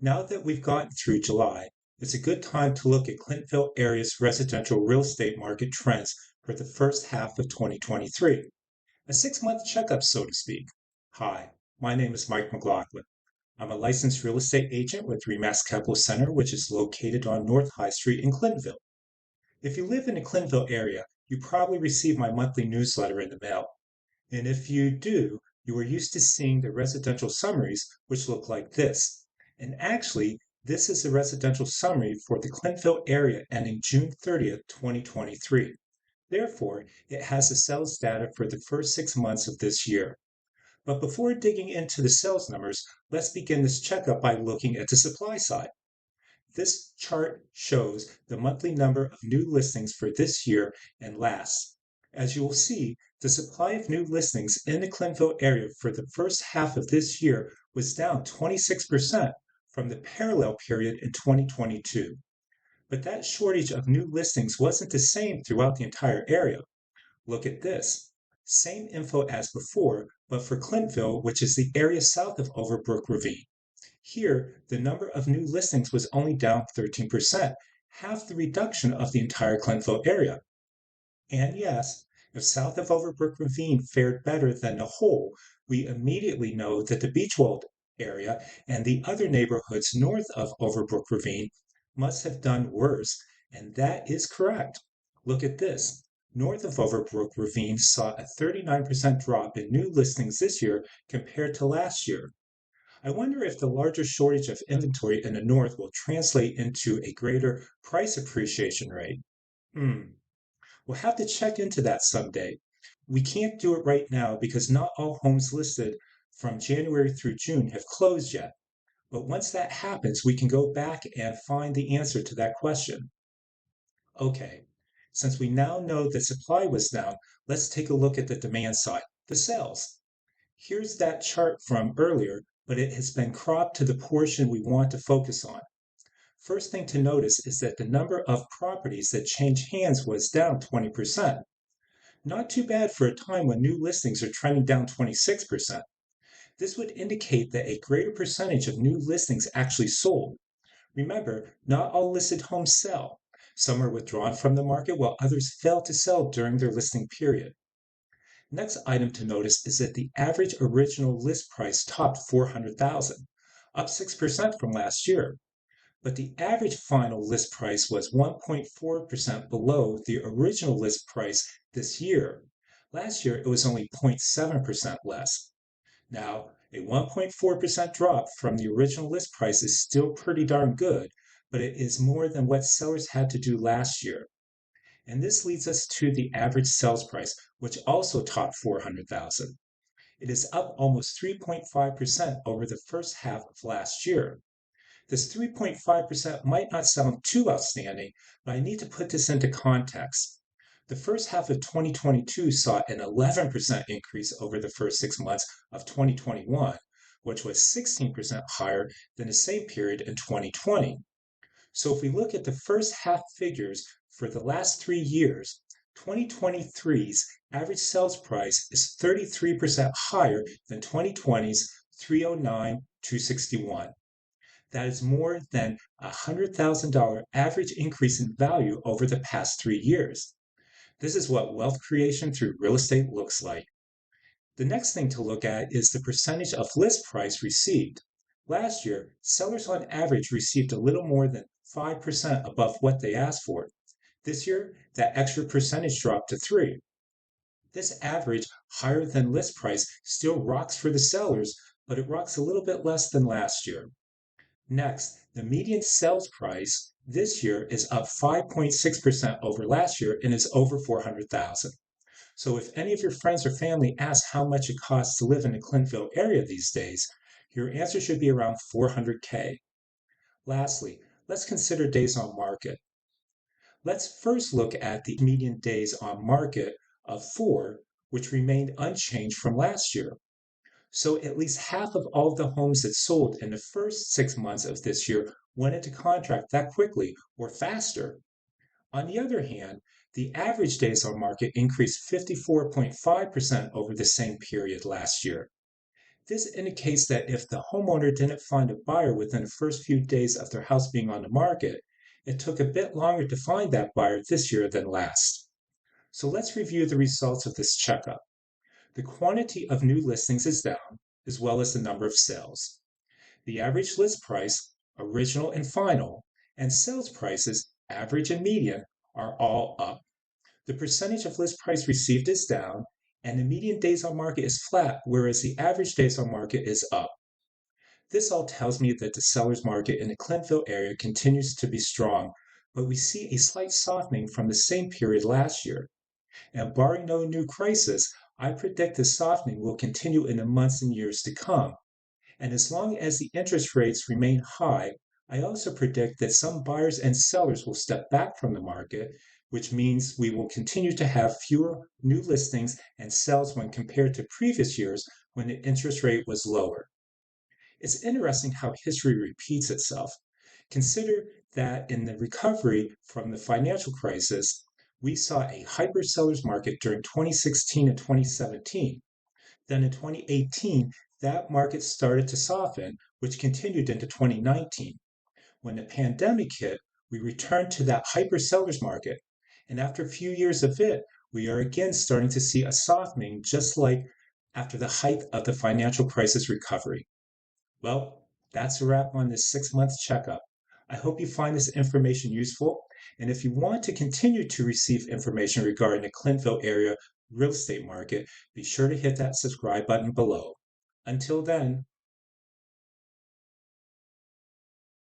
Now that we've gotten through July, it's a good time to look at Clintonville area's residential real estate market trends for the first half of 2023. A 6-month checkup, so to speak. Hi, my name is Mike McLaughlin. I'm a licensed real estate agent with Remax Capital Center, which is located on North High Street in Clintonville. If you live in the Clintonville area, you probably receive my monthly newsletter in the mail. And if you do, you are used to seeing the residential summaries, which look like this. And actually, this is the residential summary for the Clintonville area ending June 30th, 2023. Therefore, it has the sales data for the first 6 months of this year. But before digging into the sales numbers, let's begin this checkup by looking at the supply side. This chart shows the monthly number of new listings for this year and last. As you will see, the supply of new listings in the Clintonville area for the first half of this year was down 26% from the parallel period in 2022. But that shortage of new listings wasn't the same throughout the entire area. Look at this. Same info as before, but for Clintonville, which is the area south of Overbrook Ravine. Here, the number of new listings was only down 13%, half the reduction of the entire Clintonville area. And yes, if south of Overbrook Ravine fared better than the whole, we immediately know that the Beachwold area and the other neighborhoods north of Overbrook Ravine must have done worse, and that is correct. Look at this. North of Overbrook Ravine saw a 39% drop in new listings this year compared to last year. I wonder if the larger shortage of inventory in the north will translate into a greater price appreciation rate. We'll have to check into that someday. We can't do it right now because not all homes listed from January through June have closed yet. But once that happens, we can go back and find the answer to that question. Okay, since we now know that supply was down, let's take a look at the demand side, the sales. Here's that chart from earlier, but it has been cropped to the portion we want to focus on. First thing to notice is that the number of properties that changed hands was down 20%. Not too bad for a time when new listings are trending down 26%. This would indicate that a greater percentage of new listings actually sold. Remember, not all listed homes sell. Some are withdrawn from the market while others fail to sell during their listing period. Next item to notice is that the average original list price topped $400,000, up 6% from last year. But the average final list price was 1.4% below the original list price this year. Last year, it was only 0.7% less. Now, a 1.4% drop from the original list price is still pretty darn good, but it is more than what sellers had to do last year. And this leads us to the average sales price, which also topped 400,000. It is up almost 3.5% over the first half of last year. This 3.5% might not sound too outstanding, but I need to put this into context. The first half of 2022 saw an 11% increase over the first 6 months of 2021, which was 16% higher than the same period in 2020. So if we look at the first half figures for the last 3 years, 2023's average sales price is 33% higher than 2020's 309,261. That is more than a $100,000 average increase in value over the past 3 years. This is what wealth creation through real estate looks like. The next thing to look at is the percentage of list price received. Last year, sellers on average received a little more than 5% above what they asked for. This year, that extra percentage dropped to 3. This average higher than list price still rocks for the sellers, but it rocks a little bit less than last year. Next, the median sales price this year is up 5.6% over last year and is over 400,000. So if any of your friends or family ask how much it costs to live in the Clintonville area these days, your answer should be around 400K. Lastly, let's consider days on market. Let's first look at the median days on market of 4, which remained unchanged from last year. So at least half of all of the homes that sold in the first 6 months of this year went into contract that quickly or faster. On the other hand, the average days on market increased 54.5% over the same period last year. This indicates that if the homeowner didn't find a buyer within the first few days of their house being on the market, it took a bit longer to find that buyer this year than last. So let's review the results of this checkup. The quantity of new listings is down, as well as the number of sales. The average list price, original and final, and sales prices, average and median, are all up. The percentage of list price received is down, and the median days on market is flat, whereas the average days on market is up. This all tells me that the seller's market in the Clintonville area continues to be strong, but we see a slight softening from the same period last year. And barring no new crisis, I predict the softening will continue in the months and years to come. And as long as the interest rates remain high, I also predict that some buyers and sellers will step back from the market, which means we will continue to have fewer new listings and sales when compared to previous years when the interest rate was lower. It's interesting how history repeats itself. Consider that in the recovery from the financial crisis, we saw a hyper seller's market during 2016 and 2017. Then in 2018, that market started to soften, which continued into 2019. When the pandemic hit, we returned to that hyper seller's market. And after a few years of it, we are again starting to see a softening, just like after the height of the financial crisis recovery. Well, that's a wrap on this 6 month checkup. I hope you find this information useful. And if you want to continue to receive information regarding the Clintonville area real estate market, be sure to hit that subscribe button below. Until then,